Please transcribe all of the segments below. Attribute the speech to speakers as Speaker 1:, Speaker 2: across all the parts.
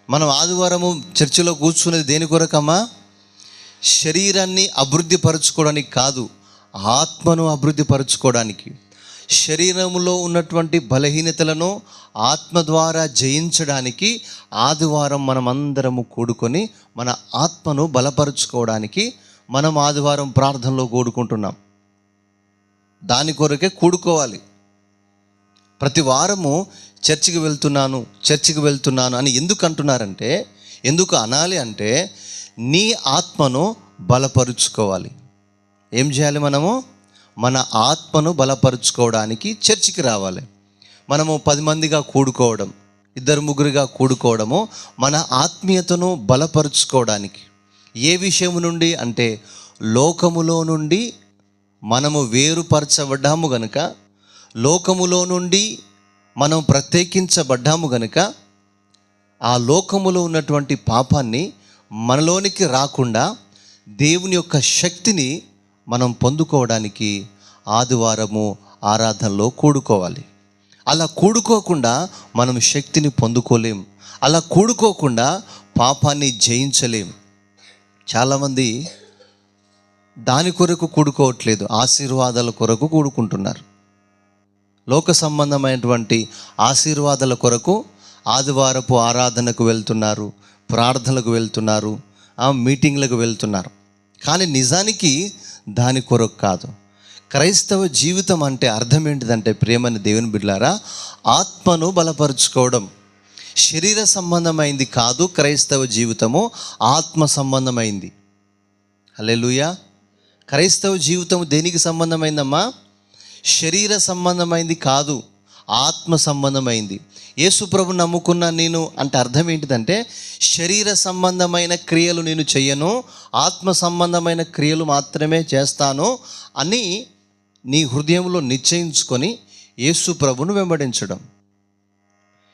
Speaker 1: మనం ఆదివారము చర్చిలో కూర్చునేది దేని కొరకమ్మా? శరీరాన్ని అభివృద్ధి పరచుకోవడానికి కాదు, ఆత్మను అభివృద్ధి పరచుకోవడానికి. శరీరంలో ఉన్నటువంటి బలహీనతలను ఆత్మ ద్వారా జయించడానికి ఆదివారం మనం అందరము కూడుకొని మన ఆత్మను బలపరుచుకోవడానికి మనం ఆదివారం ప్రార్థనలో కూడుకుంటున్నాం. దాని కొరకే కూడుకోవాలి. ప్రతి వారము చర్చికి వెళ్తున్నాను అని ఎందుకు అంటున్నారంటే, ఎందుకు అనాలి అంటే, నీ ఆత్మను బలపరుచుకోవాలి. ఏం చేయాలి? మనము మన ఆత్మను బలపరుచుకోవడానికి చర్చికి రావాలి. మనము 10 మందిగా కూడుకోవడం, 2-3గా కూడుకోవడము మన ఆత్మీయతను బలపరుచుకోవడానికి. ఏ విషయము నుండి అంటే, లోకములో నుండి మనము వేరుపరచబడ్డాము గనుక, లోకములో నుండి మనం ప్రత్యేకించబడ్డాము గనుక, ఆ లోకములో ఉన్నటువంటి పాపాన్ని మనలోనికి రాకుండా దేవుని యొక్క శక్తిని మనం పొందుకోవడానికి ఆదివారము ఆరాధనలో కూడుకోవాలి. అలా కూడుకోకుండా మనం శక్తిని పొందుకోలేం. అలా కూడుకోకుండా పాపాన్ని జయించలేం. చాలామంది దాని కొరకు కూడుకోవట్లేదు, ఆశీర్వాదాల కొరకు కూడుకుంటున్నారు. లోక సంబంధమైనటువంటి ఆశీర్వాదాల కొరకు ఆదివారపు ఆరాధనకు వెళ్తున్నారు, ప్రార్థనలకు వెళ్తున్నారు, మీటింగ్లకు వెళ్తున్నారు. కానీ నిజానికి దాని కొరకు కాదు. క్రైస్తవ జీవితం అంటే అర్థం ఏంటిదంటే, ప్రియమైన దేవుని బిడ్డలారా, ఆత్మను బలపరుచుకోవడం. శరీర సంబంధమైంది కాదు క్రైస్తవ జీవితము, ఆత్మ సంబంధమైంది. హల్లెలూయా. క్రైస్తవ జీవితం దేనికి సంబంధమైందమ్మా? శరీర సంబంధమైంది కాదు, ఆత్మ సంబంధమైంది. యేసు ప్రభు నమ్ముకున్న నేను అంటే అర్థం ఏంటిదంటే, శరీర సంబంధమైన క్రియలు నేను చెయ్యను, ఆత్మ సంబంధమైన క్రియలు మాత్రమే చేస్తాను అని నీ హృదయంలో నిశ్చయించుకొని యేసు ప్రభును వెంబడించడం.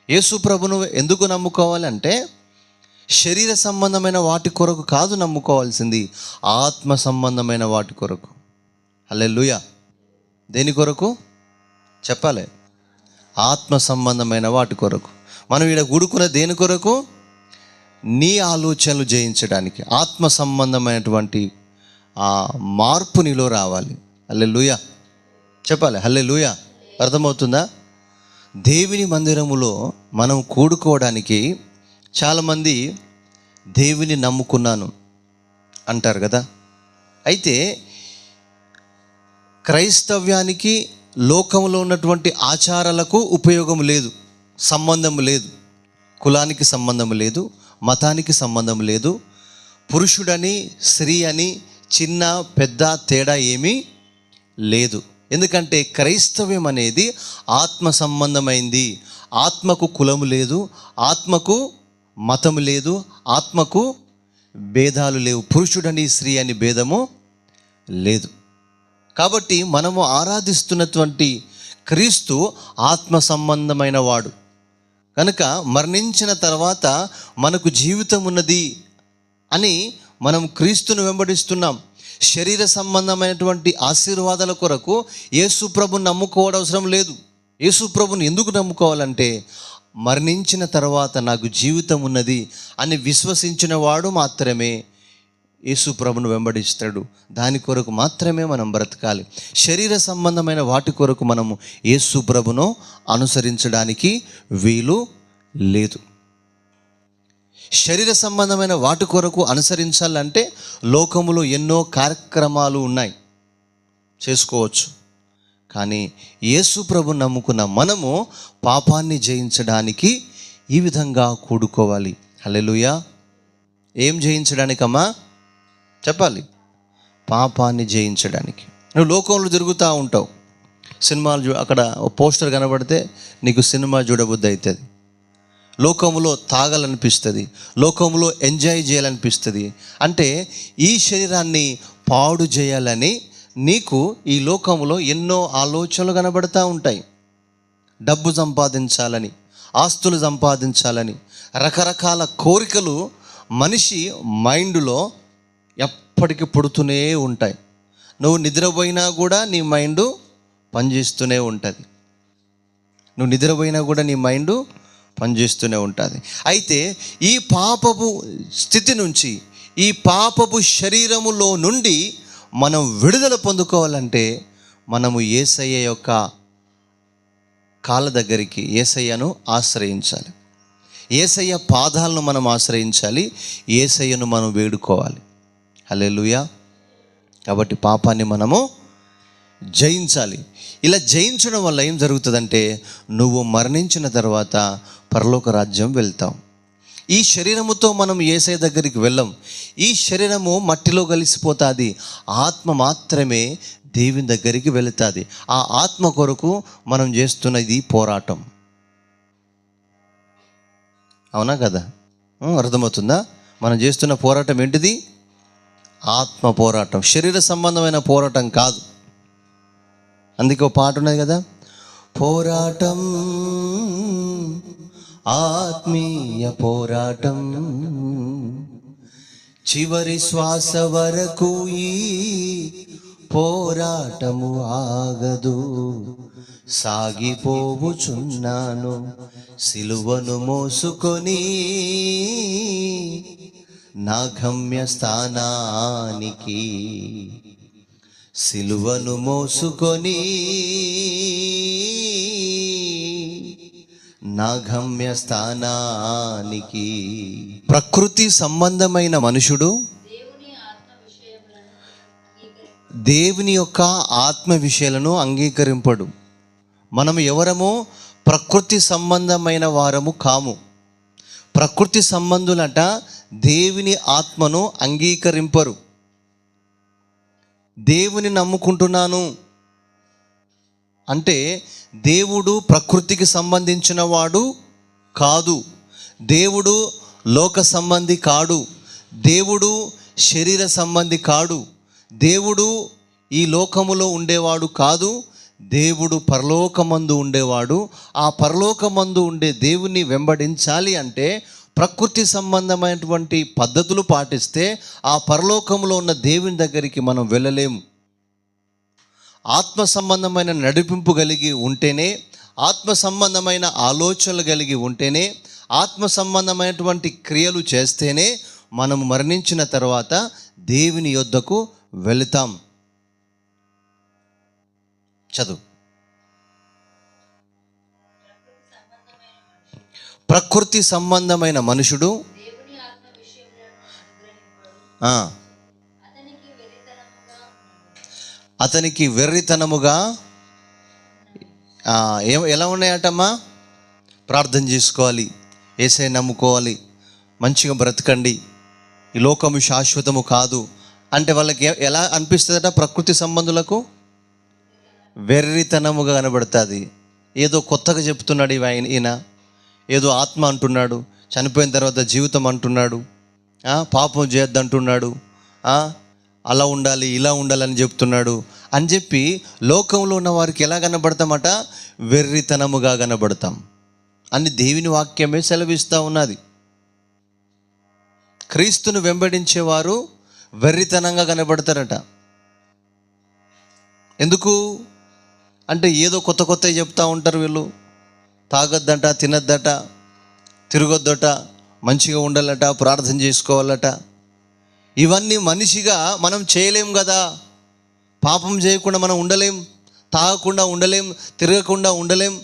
Speaker 1: యేసు ప్రభును ఎందుకు నమ్ముకోవాలంటే, శరీర సంబంధమైన వాటి కొరకు కాదు నమ్ముకోవాల్సింది, ఆత్మ సంబంధమైన వాటి కొరకు. హల్లెలూయా. దేని కొరకు చెప్పాలి? ఆత్మ సంబంధమైన వాటి కొరకు. మనం ఇక్కడ కూడుకున్న దేని కొరకు? నీ ఆలోచనలు జయించడానికి. ఆత్మ సంబంధమైనటువంటి ఆ మార్పు నీలో రావాలి. హల్లెలూయా చెప్పాలి. హల్లెలూయా. అర్థమవుతుందా? దేవుని మందిరములో మనం కూడుకోవడానికి చాలామంది దేవుని నమ్ముకున్నాను అంటారు కదా. అయితే క్రైస్తవ్యానికి లోకంలో ఉన్నటువంటి ఆచారాలకు ఉపయోగం లేదు, సంబంధం లేదు. కులానికి సంబంధం లేదు, మతానికి సంబంధం లేదు. పురుషుడని స్త్రీ అని చిన్న పెద్ద తేడా ఏమీ లేదు. ఎందుకంటే క్రైస్తవ్యం అనేది ఆత్మ సంబంధమైంది. ఆత్మకు కులము లేదు, ఆత్మకు మతము లేదు, ఆత్మకు భేదాలు లేవు. పురుషుడని స్త్రీ అని భేదము లేదు. కాబట్టి మనము ఆరాధిస్తున్నటువంటి క్రీస్తు ఆత్మ సంబంధమైన వాడు కనుక మరణించిన తర్వాత మనకు జీవితం ఉన్నది అని మనం క్రీస్తును వెంబడిస్తున్నాం. శరీర సంబంధమైనటువంటి ఆశీర్వాదాల కొరకు యేసు ప్రభుని నమ్ముకోవడం అవసరం లేదు. యేసు ప్రభుని ఎందుకు నమ్ముకోవాలంటే, మరణించిన తర్వాత నాకు జీవితం ఉన్నది అని విశ్వసించిన వాడు మాత్రమే యేసు ప్రభును వెంబడిస్తాడు. దాని కొరకు మాత్రమే మనం బ్రతకాలి. శరీర సంబంధమైన వాటి కొరకు మనము యేసు ప్రభును అనుసరించడానికి వీలు లేదు. శరీర సంబంధమైన వాటి కొరకు అనుసరించాలంటే లోకములో ఎన్నో కార్యక్రమాలు ఉన్నాయి, చేసుకోవచ్చు. కానీ యేసు ప్రభుని నమ్ముకున్న మనము పాపాన్ని జయించడానికి ఈ విధంగా కూడుకోవాలి. హల్లెలూయా. ఏం జయించడానికమ్మా చెప్పాలి? పాపాన్ని జయించడానికి. నువ్వు లోకంలో తిరుగుతూ ఉంటావు, సినిమాలు అక్కడ పోస్టర్ కనబడితే నీకు సినిమా చూడబుద్ధి అవుతుంది. లోకంలో తాగాలనిపిస్తుంది, లోకంలో ఎంజాయ్ చేయాలనిపిస్తుంది. అంటే ఈ శరీరాన్ని పాడు చేయాలని నీకు ఈ లోకంలో ఎన్నో ఆలోచనలు కనబడుతూ ఉంటాయి. డబ్బు సంపాదించాలని, ఆస్తులు సంపాదించాలని రకరకాల కోరికలు మనిషి మైండ్లో ఎప్పటికీ పుడుతూనే ఉంటాయి. నువ్వు నిద్రపోయినా కూడా నీ మైండు పనిచేస్తూనే ఉంటుంది. నువ్వు నిద్రపోయినా కూడా నీ మైండు పనిచేస్తూనే ఉంటుంది. అయితే ఈ పాపపు స్థితి నుంచి, ఈ పాపపు శరీరములో నుండి మనం విడుదల పొందుకోవాలంటే మనము యేసయ్య యొక్క కాళ్ళ దగ్గరికి యేసయ్యను ఆశ్రయించాలి. యేసయ్య పాదాలను మనం ఆశ్రయించాలి. యేసయ్యను మనం వేడుకోవాలి. హల్లెలూయా. కాబట్టి పాపాన్ని మనము జయించాలి. ఇలా జయించడం వల్ల ఏం జరుగుతుందంటే, నువ్వు మరణించిన తర్వాత పరలోక రాజ్యం వెళ్తావు. ఈ శరీరముతో మనం యేసయ్య దగ్గరికి వెళ్ళం. ఈ శరీరము మట్టిలో కలిసిపోతుంది. ఆత్మ మాత్రమే దేవుని దగ్గరికి వెళుతుంది. ఆ ఆత్మ కొరకు మనం చేస్తున్నది పోరాటం. అవునా కదా? అర్థమవుతుందా? మనం చేస్తున్న పోరాటం ఏంటిది? ఆత్మ పోరాటం, శరీర సంబంధమైన పోరాటం కాదు. అందుకే ఒక పాట ఉన్నది కదా, పోరాటం ఆత్మీయ పోరాటం, చివరి శ్వాస వరకు ఈ పోరాటము ఆగదు, సాగిపోవుచున్నాను సిలువను మోసుకొని నా గమ్య స్థానానికి, సిలువను మోసుకొని నా గమ్య స్థానానికి. ప్రకృతి సంబంధమైన మనుషుడు దేవుని యొక్క ఆత్మ విషయాలను అంగీకరింపడు. మనం ఎవరము? ప్రకృతి సంబంధమైన వారము కాము. ప్రకృతి సంబంధులట దేవుని ఆత్మను అంగీకరింపరు. దేవుని నమ్ముకుంటున్నాను అంటే దేవుడు ప్రకృతికి సంబంధించిన వాడు కాదు. దేవుడు లోక సంబంధి కాడు. దేవుడు శరీర సంబంధి కాడు. దేవుడు ఈ లోకములో ఉండేవాడు కాదు. దేవుడు పరలోకమందు ఉండేవాడు. ఆ పరలోకమందు ఉండే దేవుని వెంబడించాలి అంటే ప్రకృతి సంబంధమైనటువంటి పద్ధతులు పాటిస్తే ఆ పరలోకంలో ఉన్న దేవుని దగ్గరికి మనం వెళ్ళలేము. ఆత్మ సంబంధమైన నడిపింపు కలిగి ఉంటేనే, ఆత్మ సంబంధమైన ఆలోచనలు కలిగి ఉంటేనే, ఆత్మ సంబంధమైనటువంటి క్రియలు చేస్తేనే మనము మరణించిన తర్వాత దేవుని యొద్దకు వెళతాం. చదువు. ప్రకృతి సంబంధమైన మనుషుడు అతనికి వెర్రితనముగా ఎలా ఉన్నాయటమ్మా? ప్రార్థన చేసుకోవాలి, యేసయ్య నమ్ముకోవాలి, మంచిగా బ్రతకండి, ఈ లోకము శాశ్వతము కాదు అంటే వాళ్ళకి ఎలా అనిపిస్తుందట? ప్రకృతి సంబంధులకు వెర్రితనముగా కనబడుతుంది. ఏదో కొత్తగా చెప్తున్నాడు ఈయన, ఏదో ఆత్మ అంటున్నాడు, చనిపోయిన తర్వాత జీవితం అంటున్నాడు, పాపం చేయొద్దంటున్నాడు, అలా ఉండాలి ఇలా ఉండాలని చెప్తున్నాడు అని చెప్పి లోకంలో ఉన్న వారికి ఎలా కనబడతామట? వెర్రితనముగా కనబడతాం అని దేవుని వాక్యమే సెలవిస్తూ ఉన్నది. క్రీస్తును వెంబడించేవారు వెర్రితనంగా కనబడతారట. ఎందుకు అంటే ఏదో కొత్త కొత్తవి చెప్తూ ఉంటారు వీళ్ళు. తాగొద్దట, తినద్దట, తిరగొద్దట, మంచిగా ఉండాలట, ప్రార్థన చేసుకోవాలట. ఇవన్నీ మనిషిగా మనం చేయలేం కదా. పాపం చేయకుండా మనం ఉండలేం, తాగకుండా ఉండలేం, తిరగకుండా ఉండలేం.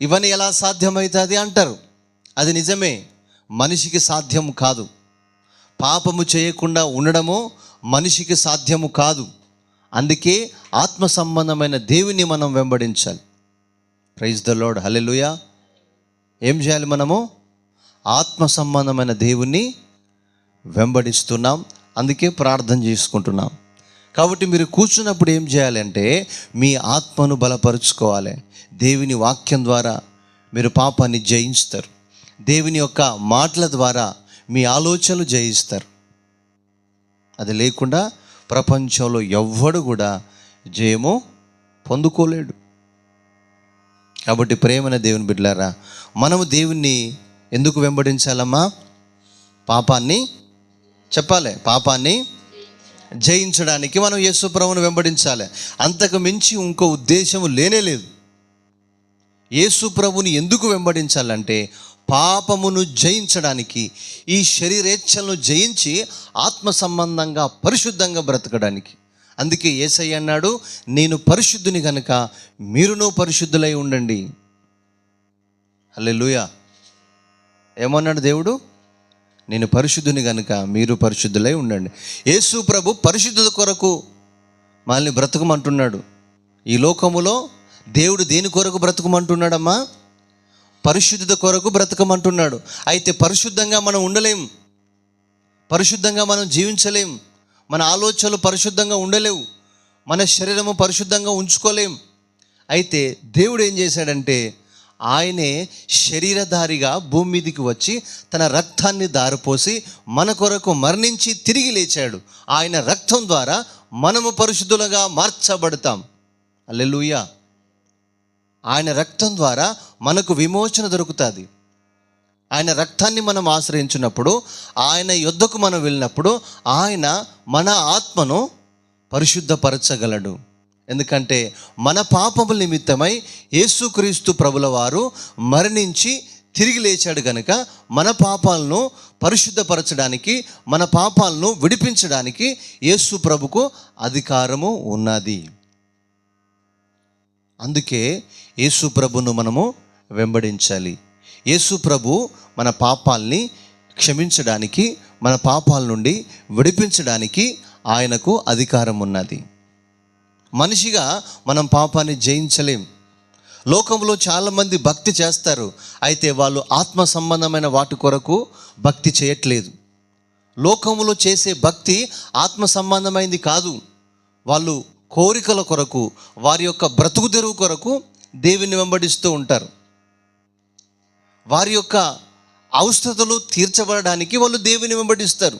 Speaker 1: ఇవన్నీ ఎలా సాధ్యమవుతుంది అంటారు. అది నిజమే, మనిషికి సాధ్యం కాదు. పాపము చేయకుండా ఉండడము మనిషికి సాధ్యము కాదు. అందుకే ఆత్మ సంబంధమైన దేవుని మనం వెంబడించాలి. ప్రైజ్ ద లార్డ్, హల్లెలూయా. ఏం చేయాలి మనము? ఆత్మ సంబంధమైన దేవుణ్ణి వెంబడిస్తున్నాం, అందుకే ప్రార్థన చేసుకుంటున్నాం. కాబట్టి మీరు కూర్చున్నప్పుడు ఏం చేయాలంటే మీ ఆత్మను బలపరుచుకోవాలి. దేవుని వాక్యం ద్వారా మీరు పాపాన్ని జయిస్తారు. దేవుని యొక్క మాటల ద్వారా మీ ఆలోచనలు జయిస్తారు. అది లేకుండా ప్రపంచంలో ఎవ్వడు కూడా జయము పొందుకోలేడు. కాబట్టి ప్రేమైన దేవుని బిడ్డలారా, మనము దేవుణ్ణి ఎందుకు వెంబడించాలమ్మా? పాపాన్ని చెప్పాలి, పాపాన్ని జయించడానికి మనం యేసు ప్రభువును వెంబడించాలి. అంతకు మించి ఇంకో ఉద్దేశము లేనే లేదు. యేసు ప్రభుని ఎందుకు వెంబడించాలంటే పాపమును జయించడానికి, ఈ శరీరేచ్ఛలను జయించి ఆత్మ సంబంధంగా పరిశుద్ధంగా బ్రతకడానికి. అందుకే యేసయ్య అన్నాడు, నేను పరిశుద్ధుని గనుక మీరును పరిశుద్ధులై ఉండండి. హల్లెలూయా. ఏమన్నాడు దేవుడు? నేను పరిశుద్ధుని గనుక మీరు పరిశుద్ధులై ఉండండి. యేసు ప్రభు పరిశుద్ధత కొరకు మనల్ని బ్రతకమంటున్నాడు. ఈ లోకములో దేవుడు దేని కొరకు బ్రతకమంటున్నాడమ్మా? పరిశుద్ధత కొరకు బ్రతకమంటున్నాడు. అయితే పరిశుద్ధంగా మనం ఉండలేం, పరిశుద్ధంగా మనం జీవించలేం, మన ఆలోచనలు పరిశుద్ధంగా ఉండలేవు, మన శరీరము పరిశుద్ధంగా ఉంచుకోలేం. అయితే దేవుడు ఏం చేశాడంటే, ఆయనే శరీరధారిగా భూమి మీదికి వచ్చి తన రక్తాన్ని దారిపోసి మన కొరకు మరణించి తిరిగి లేచాడు. ఆయన రక్తం ద్వారా మనము పరిశుద్ధులుగా మార్చబడతాం. హల్లెలూయా. ఆయన రక్తం ద్వారా మనకు విమోచన దొరుకుతుంది. ఆయన రక్తాన్ని మనం ఆశ్రయించినప్పుడు, ఆయన యొద్దకు మనం వెళ్ళినప్పుడు ఆయన మన ఆత్మను పరిశుద్ధపరచగలడు. ఎందుకంటే మన పాపముల నిమిత్తమై యేసుక్రీస్తు ప్రభుల వారు మరణించి తిరిగి లేచాడు కనుక మన పాపాలను పరిశుద్ధపరచడానికి, మన పాపాలను విడిపించడానికి యేసు ప్రభుకు అధికారము ఉన్నది. అందుకే యేసు ప్రభును మనము వెంబడించాలి. యేసు ప్రభు మన పాపాల్ని క్షమించడానికి, మన పాపాల నుండి విడిపించడానికి ఆయనకు అధికారం ఉన్నది. మనిషిగా మనం పాపాన్ని జయించలేం. లోకంలో చాలామంది భక్తి చేస్తారు, అయితే వాళ్ళు ఆత్మ సంబంధమైన వాటి కొరకు భక్తి చేయట్లేదు. లోకంలో చేసే భక్తి ఆత్మ సంబంధమైంది కాదు. వాళ్ళు కోరికల కొరకు, వారి యొక్క బ్రతుకు తెరువు కొరకు దేవుని వెంబడిస్తూ ఉంటారు. వారి యొక్క అవసరతలు తీర్చబడడానికి వాళ్ళు దేవుని వెంబడిస్తారు.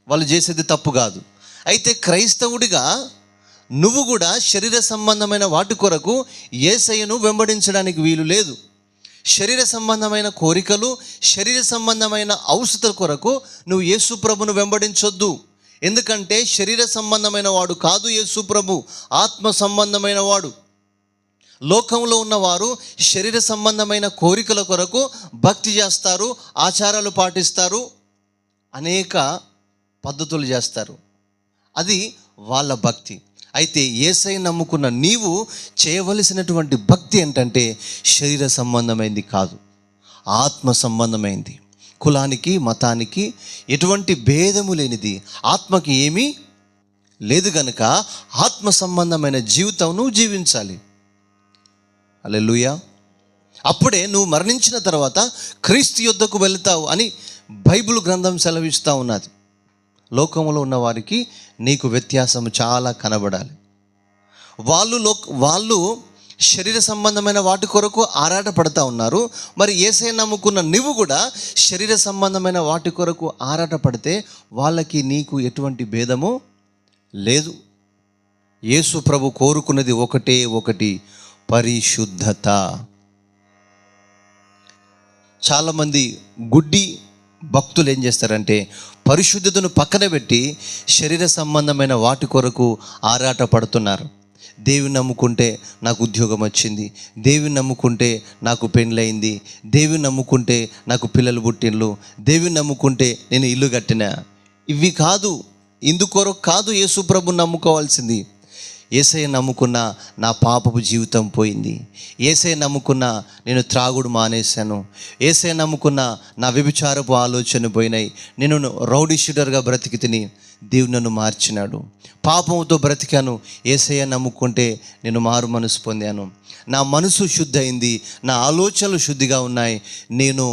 Speaker 1: వాళ్ళు చేసేది తప్పు కాదు. అయితే క్రైస్తవుడిగా నువ్వు కూడా శరీర సంబంధమైన వాటి కొరకు యేసయ్యను వెంబడించడానికి వీలు లేదు. శరీర సంబంధమైన కోరికలు, శరీర సంబంధమైన అవసరతల కొరకు నువ్వు యేసు ప్రభును వెంబడించొద్దు. ఎందుకంటే శరీర సంబంధమైన వాడు కాదు యేసు ప్రభు, ఆత్మ సంబంధమైన వాడు. లోకంలో ఉన్నవారు శరీర సంబంధమైన కోరికల కొరకు భక్తి చేస్తారు, ఆచారాలు పాటిస్తారు, అనేక పద్ధతులు చేస్తారు. అది వాళ్ళ భక్తి. అయితే యేసయ్యను నమ్ముకున్న నీవు చేయవలసినటువంటి భక్తి ఏంటంటే శరీర సంబంధమైంది కాదు, ఆత్మ సంబంధమైంది. కులానికి, మతానికి ఎటువంటి భేదము లేనిది, ఆత్మకి ఏమీ లేదు కనుక ఆత్మ సంబంధమైన జీవితం నువ్వు జీవించాలి. హల్లెలూయా. అప్పుడే నువ్వు మరణించిన తర్వాత క్రీస్తు యొద్దకు వెళతావు అని బైబిల్ గ్రంథం సెలవిస్తూ ఉన్నది. లోకంలో ఉన్న వారికి నీకు వ్యత్యాసం చాలా కనబడాలి. వాళ్ళు శరీర సంబంధమైన వాటి కొరకు ఆరాటపడతా ఉన్నారు. మరి యేసయ్యను నమ్ముకున్న నువ్వు కూడా శరీర సంబంధమైన వాటి కొరకు ఆరాటపడితే వాళ్ళకి నీకు ఎటువంటి భేదము లేదు. యేసు ప్రభు కోరుకున్నది ఒకటే ఒకటి, పరిశుద్ధత. చాలామంది గుడ్డి భక్తులు ఏం చేస్తారంటే పరిశుద్ధతను పక్కన పెట్టి శరీర సంబంధమైన వాటి కొరకు ఆరాట పడుతున్నారు. దేవుని నమ్ముకుంటే నాకు ఉద్యోగం వచ్చింది, దేవుని నమ్ముకుంటే నాకు పెళ్ళయింది, దేవుని నమ్ముకుంటే నాకు పిల్లలు పుట్టిండ్లు, దేవుని నమ్ముకుంటే నేను ఇల్లు కట్టినా. ఇవి కాదు, ఇందుకొరకు కాదు యేసు ప్రభుని నమ్ముకోవాల్సింది. యేసయ్య నమ్ముకున్న నా పాపపు జీవితం పోయింది, యేసయ్య నమ్ముకున్న నేను త్రాగుడు మానేశాను, యేసయ్య నమ్ముకున్న నా వ్యభిచారపు ఆలోచన పోయినాయి, నేను రౌడీ షూటర్గా బ్రతికి తిని దేవుడు నన్ను మార్చినాడు, పాపంతో బ్రతికాను, యేసయ్య నమ్ముకుంటే నేను మారు మనసు పొందాను, నా మనసు శుద్ధి అయింది, నా ఆలోచనలు శుద్ధిగా ఉన్నాయి, నేను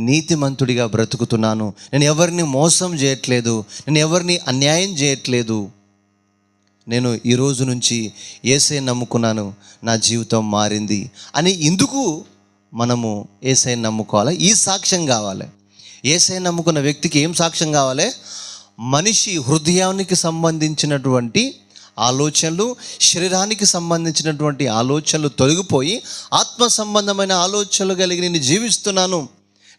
Speaker 1: నీతిమంతుడిగా బ్రతుకుతున్నాను, నేను ఎవరిని మోసం చేయట్లేదు, నేను ఎవరిని అన్యాయం చేయట్లేదు, నేను ఈ రోజు నుంచి యేసయ్య నమ్ముకున్నాను, నా జీవితం మారింది అని ఇందుకు మనము యేసయ్యను నమ్ముకోవాలి. ఈ సాక్ష్యం కావాలి. యేసయ్యను నమ్ముకున్న వ్యక్తికి ఏం సాక్ష్యం కావాలి? మనిషి హృదయానికి సంబంధించినటువంటి ఆలోచనలు, శరీరానికి సంబంధించినటువంటి ఆలోచనలు తొలగిపోయి ఆత్మ సంబంధమైన ఆలోచనలు కలిగి నేను జీవిస్తున్నాను,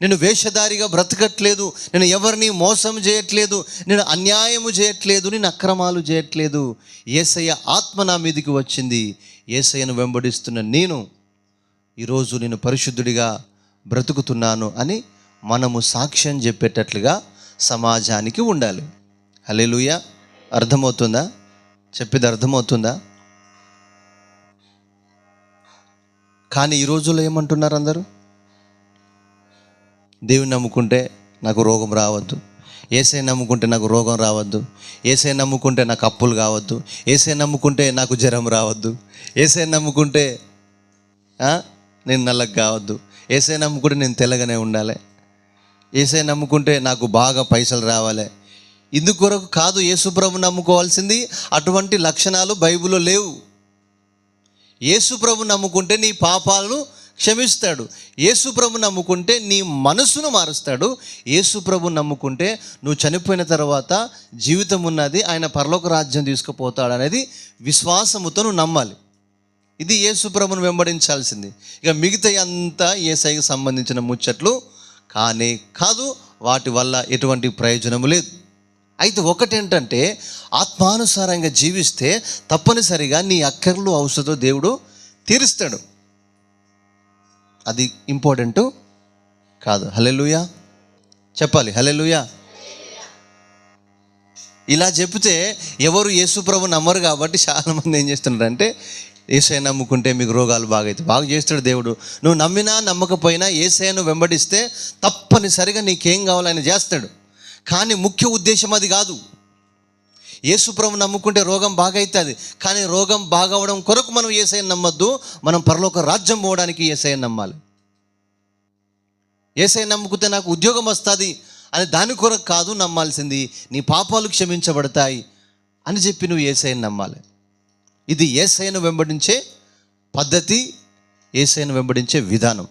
Speaker 1: నేను వేషధారిగా బ్రతకట్లేదు, నేను ఎవరిని మోసం చేయట్లేదు, నేను అన్యాయము చేయట్లేదు, నేను అక్రమాలు చేయట్లేదు, యేసయ్య ఆత్మ నా మీదికి వచ్చింది, యేసయ్యను వెంబడిస్తున్న నేను ఈరోజు నేను పరిశుద్ధుడిగా బ్రతుకుతున్నాను అని మనము సాక్ష్యం చెప్పేటట్లుగా సమాజానికి ఉండాలి. హల్లెలూయా. అర్థమవుతుందా? చెప్పేది అర్థమవుతుందా? కానీ ఈ రోజుల్లో ఏమంటున్నారు అందరూ? దేవుని నమ్ముకుంటే నాకు రోగం రావద్దు, యేసయ్య నమ్ముకుంటే నాకు రోగం రావద్దు, యేసయ్య నమ్ముకుంటే నాకు అప్పులు కావద్దు, యేసయ్య నమ్ముకుంటే నాకు జ్వరం రావద్దు, యేసయ్య నమ్ముకుంటే నేను నల్లగా కావద్దు, యేసయ్య నమ్ముకుంటే నేను తెల్లగానే ఉండాలి, యేసయ్య నమ్ముకుంటే నాకు బాగా పైసలు రావాలి. ఇందుకొరకు కాదు యేసుప్రభు నమ్ముకోవాల్సింది. అటువంటి లక్షణాలు బైబిల్లో లేవు. యేసుప్రభు నమ్ముకుంటే నీ పాపాలను క్షమిస్తాడు. యేసుప్రభు నమ్ముకుంటే నీ మనసును మారుస్తాడు. యేసుప్రభు నమ్ముకుంటే నువ్వు చనిపోయిన తర్వాత జీవితం ఉన్నది, ఆయన పరలోక రాజ్యం తీసుకుపోతాడు అనేది విశ్వాసముతో నువ్వు నమ్మాలి. ఇది యేసుప్రభును వెంబడించాల్సింది. ఇక మిగతా అంతా యేసయ్యకు సంబంధించిన ముచ్చట్లు కానీ కాదు, వాటి వల్ల ఎటువంటి ప్రయోజనము లేదు. అయితే ఒకటేంటంటే, ఆత్మానుసారంగా జీవిస్తే తప్పనిసరిగా నీ అక్కర్లు అవసరం దేవుడు తీరుస్తాడు. అది ఇంపార్టెంటు కాదు. హల్లెలూయా చెప్పాలి. హల్లెలూయా. ఇలా చెప్తే ఎవరు యేసుప్రభు నమ్మరు కాబట్టి చాలామంది ఏం చేస్తున్నారంటే, యేసయ్య నమ్ముకుంటే మీకు రోగాలు బాగా చేస్తాడు దేవుడు. నువ్వు నమ్మినా నమ్మకపోయినా యేసయ్యను వెంబడిస్తే తప్పనిసరిగా నీకేం కావాలో ఆయన చేస్తాడు. కానీ ముఖ్య ఉద్దేశం అది కాదు. యేసుప్రభు నమ్ముకుంటే రోగం బాగవుతుంది, కానీ రోగం బాగవడం కొరకు మనం యేసయ్యను నమ్మొద్దు. మనం పరలోక రాజ్యం పోవడానికి యేసయ్యను నమ్మాలి. యేసయ్య నమ్ముకుంటే నాకు ఉద్యోగం వస్తుంది అని దాని కొరకు కాదు నమ్మాల్సింది. నీ పాపాలు క్షమించబడతాయి అని చెప్పి నువ్వు యేసయ్యను నమ్మాలి. ఇది యేసయ్యను వెంబడించే పద్ధతి, యేసయ్యను వెంబడించే విధానం.